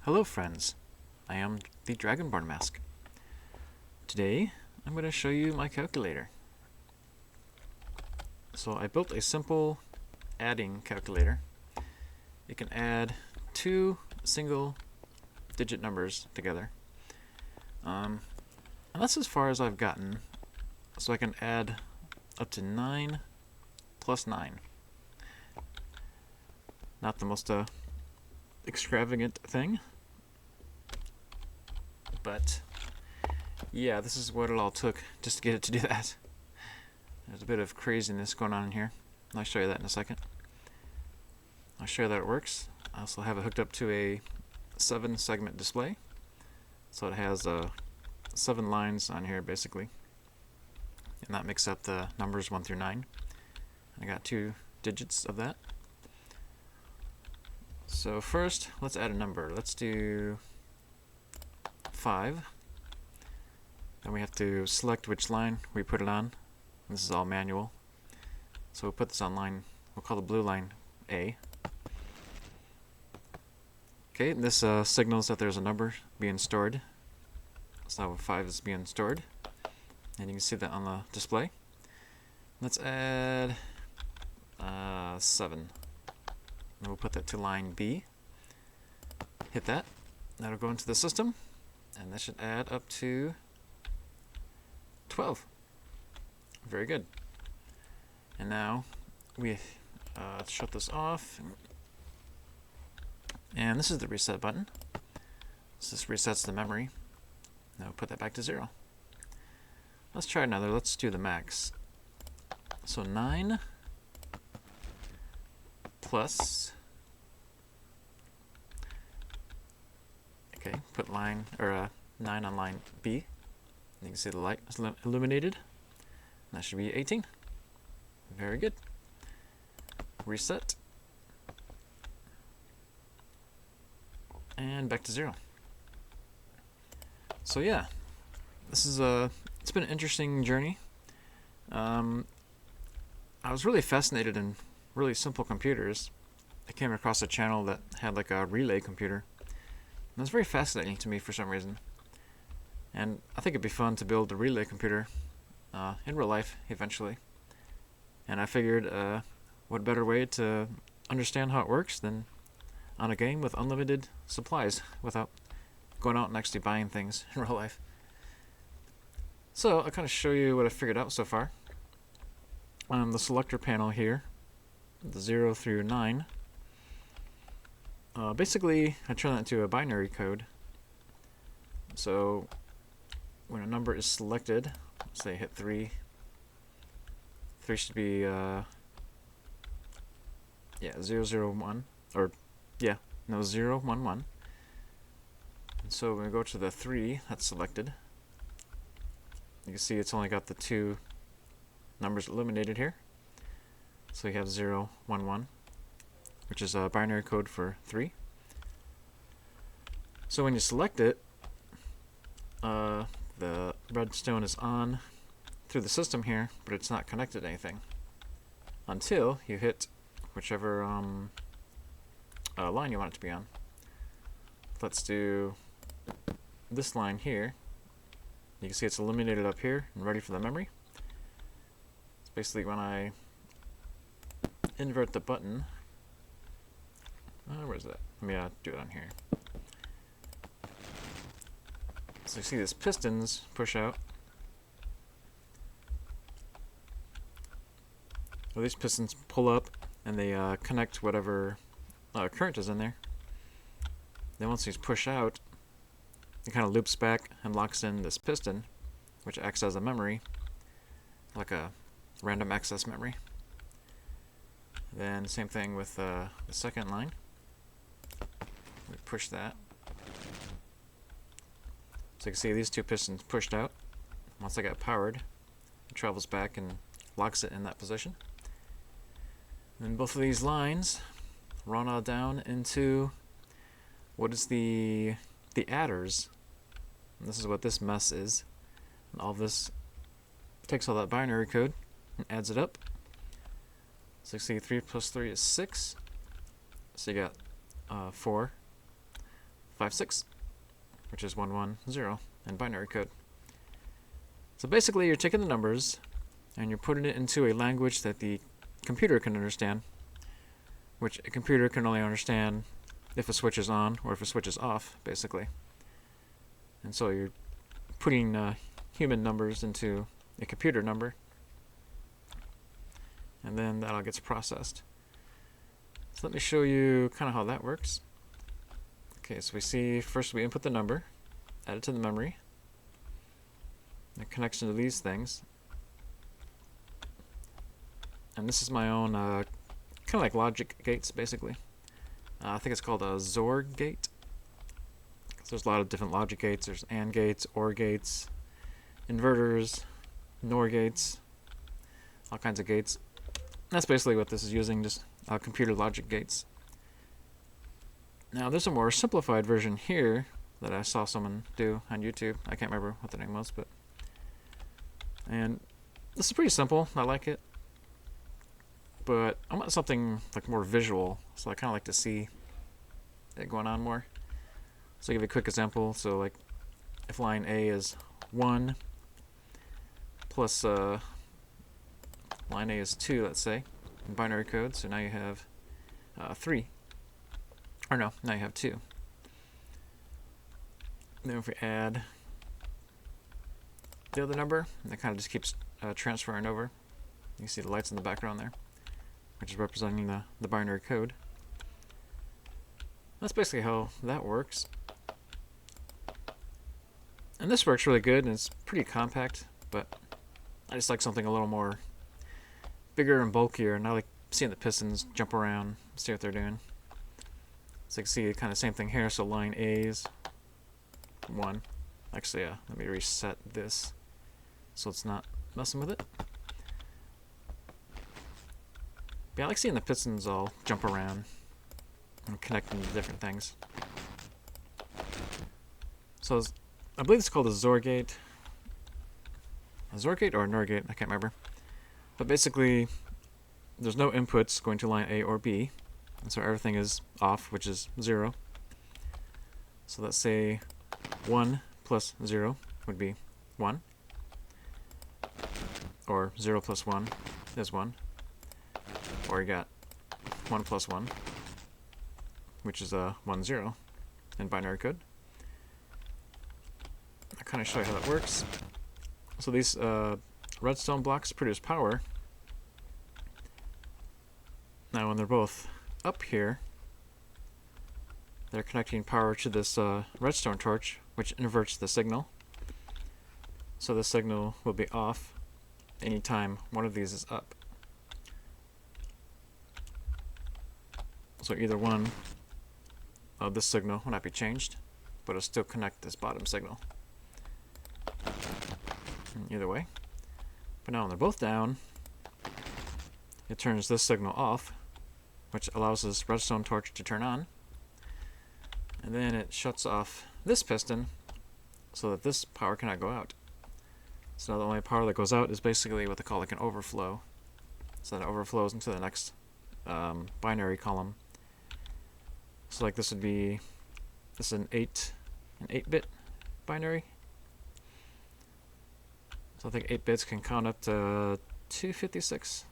Hello friends, I am the Dragonborn Mask. Today I'm going to show you my calculator. So I built a simple adding calculator. It can add two single digit numbers together. And that's as far as I've gotten. So I can add up to 9 plus 9. Not the most extravagant thing, but yeah, this is what it all took just to get it to do that. There's a bit of craziness going on in here. I'll show you that in a second. I'll show you that it works. I also have it hooked up to a 7-segment display, so it has 7 lines on here basically, and that makes up the numbers 1 through 9. I got 2 digits of that. So first, let's add a number. Let's do 5. Then we have to select which line we put it on. This is all manual. So we'll put this on line, we'll call the blue line A. Okay, this signals that there's a number being stored. So 5 is being stored. And you can see that on the display. Let's add 7. And we'll put that to line B. Hit that. That'll go into the system. And that should add up to 12. Very good. And now we shut this off. And this is the reset button. So this resets the memory. Now we'll put that back to 0. Let's try another. Let's do the max. So 9 plus, okay, put line or 9 on line B. You can see the light is illuminated. That should be 18. Very good. Reset. And back to 0. So yeah, this is it's been an interesting journey. I was really fascinated in really simple computers. I came across a channel that had like a relay computer. And it was very fascinating to me for some reason. And I think it'd be fun to build a relay computer in real life eventually. And I figured what better way to understand how it works than on a game with unlimited supplies without going out and actually buying things in real life. So I'll kind of show you what I figured out so far. The selector panel here, the 0 through 9. Basically, I turn that into a binary code. So when a number is selected, say hit 3, 3 should be 0, 0, 1, or 0, 1, 1. And so when we go to the 3 that's selected, you can see it's only got the 2 numbers illuminated here. So you have 0, 1, 1, which is a binary code for 3. So when you select it, the redstone is on through the system here, but it's not connected to anything until you hit whichever line you want it to be on. Let's do this line here. You can see it's illuminated up here and ready for the memory. It's basically when I invert the button. Where's that? Let me do it on here. So you see these pistons push out. Well, these pistons pull up and they connect whatever current is in there. Then once these push out, it kind of loops back and locks in this piston, which acts as a memory, like a random access memory. Then same thing with the second line. We push that. So you can see these 2 pistons pushed out. Once they got powered, it travels back and locks it in that position. And then both of these lines run all down into what is the adders. And this is what this mess is. And all this takes all that binary code and adds it up. So you see 3 plus 3 is 6. So you got 4. 56, which is 110 in binary code. So basically you're taking the numbers and you're putting it into a language that the computer can understand, which a computer can only understand if a switch is on or if a switch is off, basically. And so you're putting human numbers into a computer number, and then that all gets processed. So let me show you kind of how that works. Okay, so we see first we input the number, add it to the memory, the connection to these things. And this is my own kind of like logic gates, basically. I think it's called a XOR gate. There's a lot of different logic gates. There's AND gates, OR gates, inverters, NOR gates, all kinds of gates. That's basically what this is using, just computer logic gates. Now there's a more simplified version here that I saw someone do on YouTube. I can't remember what the name was, and this is pretty simple. I like it, but I want something like more visual, so I kind of like to see it going on more. So I'll give you a quick example. So like if line A is 1 plus line A is 2, let's say, in binary code, so now you have 3. Or no, now you have 2. Then if we add the other number, that kind of just keeps transferring over. You can see the lights in the background there, which is representing the binary code. That's basically how that works. And this works really good, and it's pretty compact, but I just like something a little more bigger and bulkier, and I like seeing the pistons jump around, see what they're doing. So you can see kind of same thing here. So line A is 1. Actually, let me reset this so it's not messing with it. But yeah, I like seeing the pistons all jump around and connecting to different things. So I believe it's called a XOR gate. A XOR gate or a NOR gate, I can't remember. But basically, there's no inputs going to line A or B, and so everything is off, which is 0. So let's say 1 plus 0 would be 1, or 0 plus 1 is 1, or you got 1 plus 1, which is 1, 0 in binary code. I'll kind of show you how that works. So these redstone blocks produce power. Now when they're both up here, they're connecting power to this redstone torch, which inverts the signal. So the signal will be off anytime one of these is up. So either one of this signal will not be changed, but it'll still connect this bottom signal. Either way. But now when they're both down, it turns this signal off, which allows this redstone torch to turn on. And then it shuts off this piston so that this power cannot go out. So now the only power that goes out is basically what they call like an overflow. So that it overflows into the next binary column. So like this would be, this is an 8-bit binary. So I think 8 bits can count up to 256.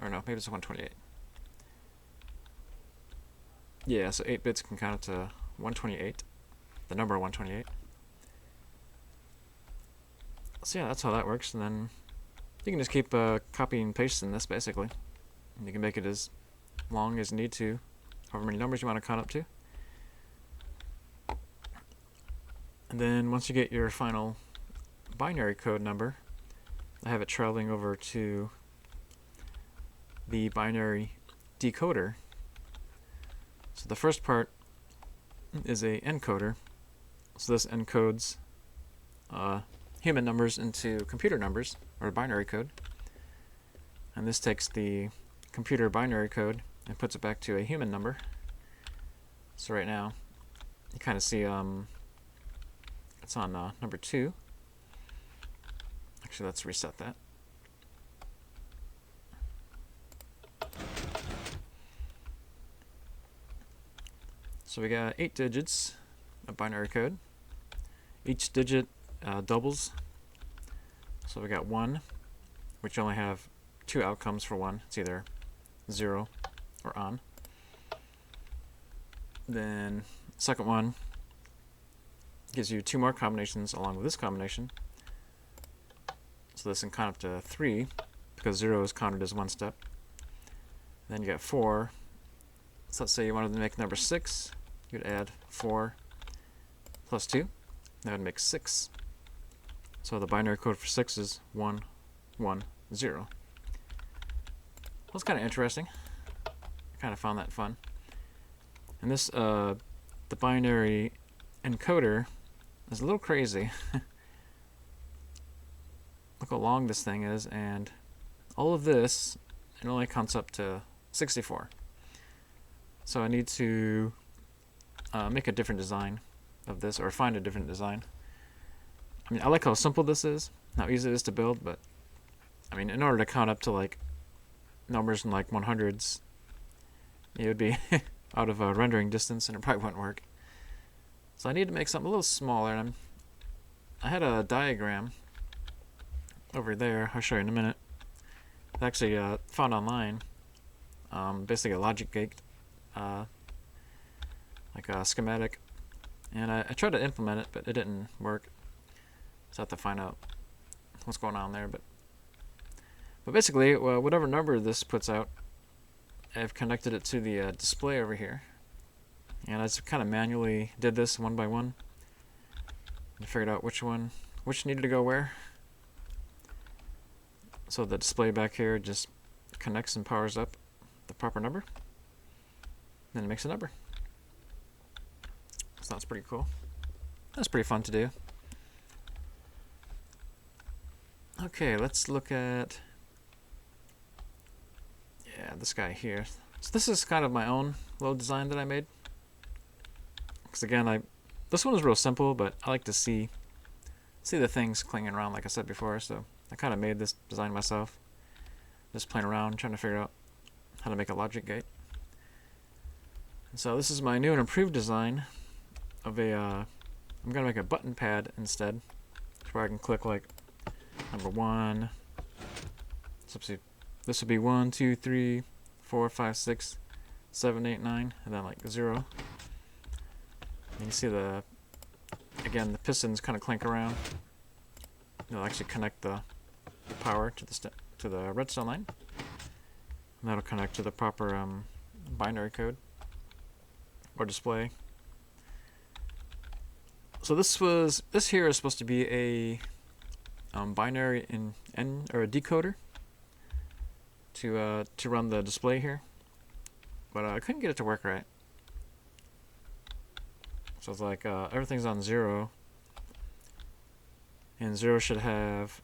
Or no, maybe it's 128. Yeah, so 8 bits can count up to 128. The number 128. So yeah, that's how that works. And then you can just keep copying and pasting this, basically. And you can make it as long as you need to, however many numbers you want to count up to. And then once you get your final binary code number, I have it traveling over to the binary decoder. So the first part is a encoder. So this encodes human numbers into computer numbers, or binary code. And this takes the computer binary code and puts it back to a human number. So right now, you kind of see it's on number 2. Actually, let's reset that. So we got 8 digits of binary code. Each digit doubles. So we got 1, which only have 2 outcomes for 1. It's either 0 or on. Then second one gives you 2 more combinations along with this combination. So this can count up to 3 because 0 is counted as 1 step. Then you got 4. So let's say you wanted to make number 6. You'd add 4 plus 2. That would make 6. So the binary code for 6 is 1, 1, 0. That's kind of interesting. I kind of found that fun. And this, the binary encoder is a little crazy. Look how long this thing is, and all of this, it only counts up to 64. So I need to make a different design of this, or find a different design. I mean, I like how simple this is, how easy it is to build, but I mean, in order to count up to like numbers in like 100s, it would be out of a rendering distance, and it probably wouldn't work. So I need to make something a little smaller, and I had a diagram over there. I'll show you in a minute. I actually found online, basically a logic gate, like a schematic, and I tried to implement it, but it didn't work. So I have to find out what's going on there. But basically, whatever number this puts out, I've connected it to the display over here, and I just kind of manually did this one by one and figured out which needed to go where. So the display back here just connects and powers up the proper number, then it makes a number. So that's pretty cool. That's pretty fun to do. Okay, let's look at this guy here. So this is kind of my own little design that I made. Because again, this one is real simple, but I like to see the things clinging around, like I said before. So I kind of made this design myself, just playing around, trying to figure out how to make a logic gate. And so this is my new and improved design of a. I'm gonna make a button pad instead, where I can click like number 1. So this would be 1, 2, 3, 4, 5, 6, 7, 8, 9, and then like 0. And you can see the pistons kind of clink around. They'll actually connect the power to the redstone line, and that'll connect to the proper binary code or display. So this here is supposed to be a binary or a decoder to run the display here, but I couldn't get it to work right. So it's like everything's on 0, and 0 should have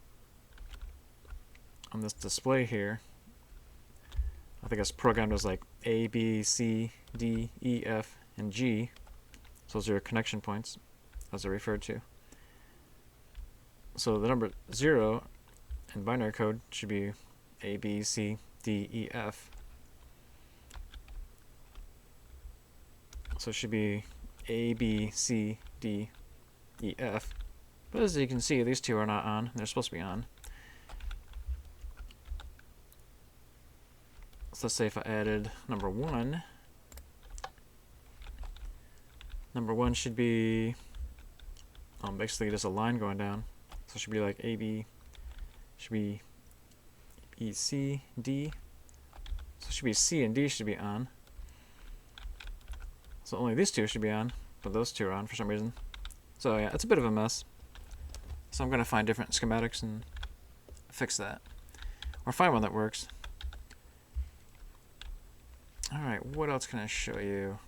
on this display here, I think it's programmed as like A, B, C, D, E, F, and G. So those are your connection points, as they're referred to. So the number 0 in binary code should be A, B, C, D, E, F. So it should be A, B, C, D, E, F. But as you can see, these two are not on. They're supposed to be on. So let's say if I added number 1. Number 1 should be basically just a line going down. So it should be like AB, should be E, C, D. So it should be C and D should be on. So only these two should be on, but those two are on for some reason. So yeah, it's a bit of a mess. So I'm going to find different schematics and fix that. Or find one that works. Alright, what else can I show you?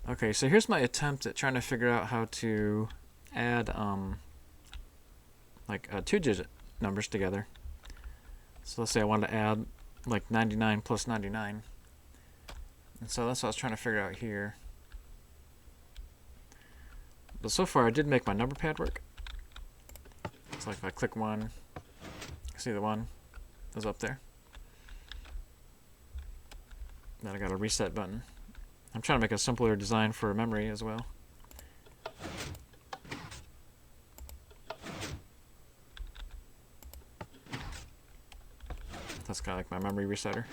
Okay, so here's my attempt at trying to figure out how to add like 2-digit numbers together. So let's say I wanted to add like 99 plus 99. And so that's what I was trying to figure out here. But so far I did make my number pad work. So like if I click 1, see the 1 is up there. Then I got a reset button. I'm trying to make a simpler design for memory as well. That's kind of like my memory resetter.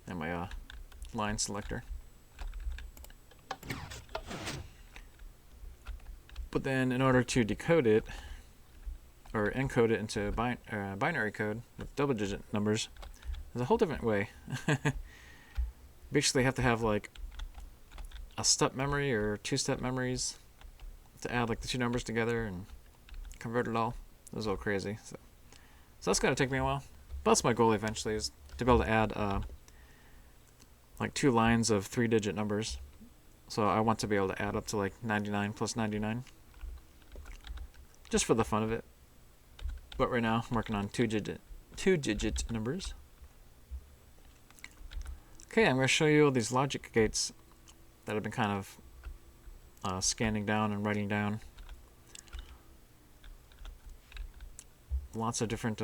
And my line selector. But then in order to decode it, or encode it into binary code with double-digit numbers, there's a whole different way. Basically, you have to have like a step memory or two-step memories to add like the two numbers together and convert it all. It was all crazy. So that's gonna take me a while. But that's my goal eventually, is to be able to add like 2 lines of 3-digit numbers. So I want to be able to add up to like 99 plus 99, just for the fun of it. But right now I'm working on two-digit numbers. Okay, I'm going to show you all these logic gates that I've been kind of scanning down and writing down. Lots of different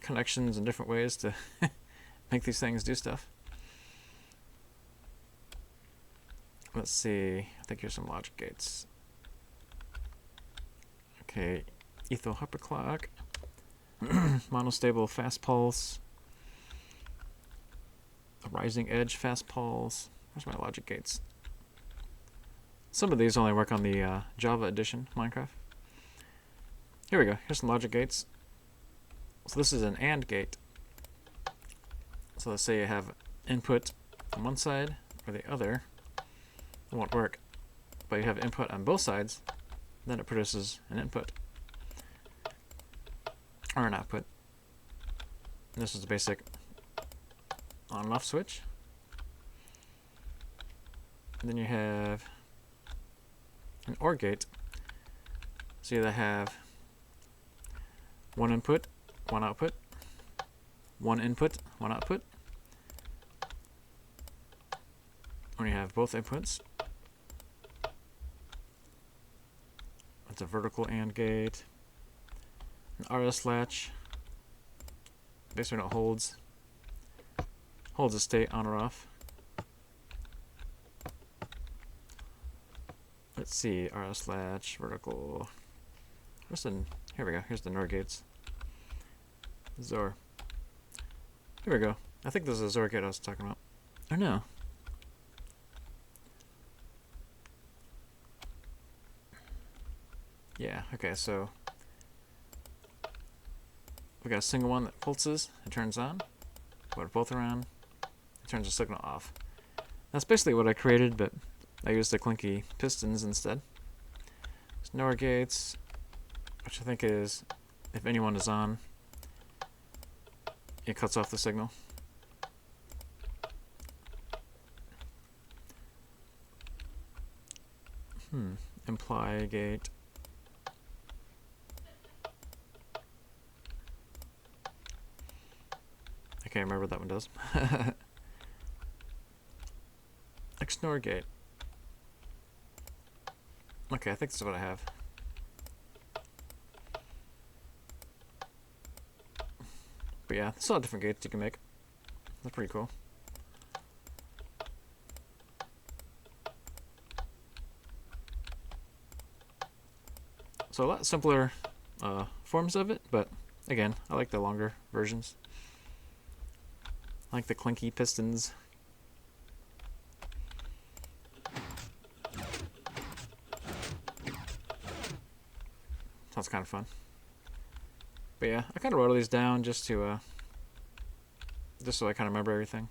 connections and different ways to make these things do stuff. Let's see, I think here's some logic gates. Okay, etho hyperclock, monostable fast pulse, a rising edge fast pulse. Where's my logic gates? Some of these only work on the Java edition Minecraft. Here we go, here's some logic gates. So this is an AND gate. So let's say you have input on one side or the other. It won't work, but you have input on both sides, then it produces an input or an output. And this is the basic on and off switch. And then you have an OR gate. So you either have one input, one output, one input, one output, or you have both inputs. It's a vertical AND gate. An RS latch. Basically it holds a state on or off. Let's see, RS latch, vertical. Here we go, here's the NOR gates. XOR. Here we go. I think this is the XOR gate I was talking about. Or no. Yeah, okay, so we got a single one that pulses, it turns on. Put it both around, it turns the signal off. That's basically what I created, but I used the clinky pistons instead. There's NOR gates, which I think is, if anyone is on, it cuts off the signal. Imply gate. I can't remember what that one does. XNOR gate. Okay, I think this is what I have. But yeah, there's a lot of different gates you can make. That's pretty cool. So a lot simpler forms of it, but again, I like the longer versions. I like the clinky pistons. Sounds kind of fun. But yeah, I kind of wrote all these down just so I kind of remember everything.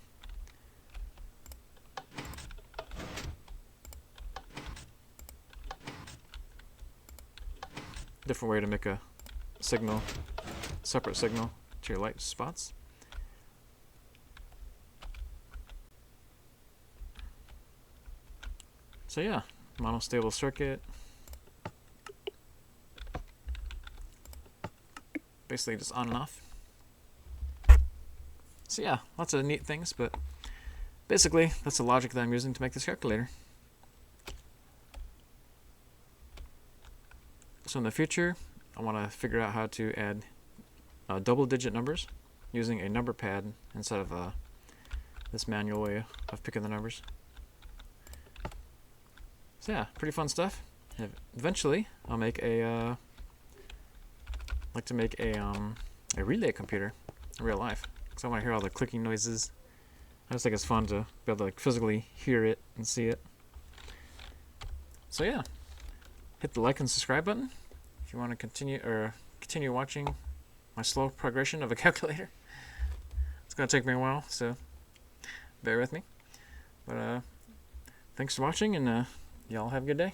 Different way to make a signal, separate signal to your light spots. So yeah, monostable circuit. Basically just on and off. So yeah, lots of neat things, but basically that's the logic that I'm using to make this calculator. So in the future, I want to figure out how to add double-digit numbers using a number pad instead of this manual way of picking the numbers. So yeah, pretty fun stuff. Eventually, I'll make a like to make a relay computer in real life, because I want to hear all the clicking noises. I just think it's fun to be able to like physically hear it and see it. So yeah, hit the like and subscribe button if you want to continue watching my slow progression of a calculator. It's gonna take me a while, so bear with me. But thanks for watching, and y'all have a good day.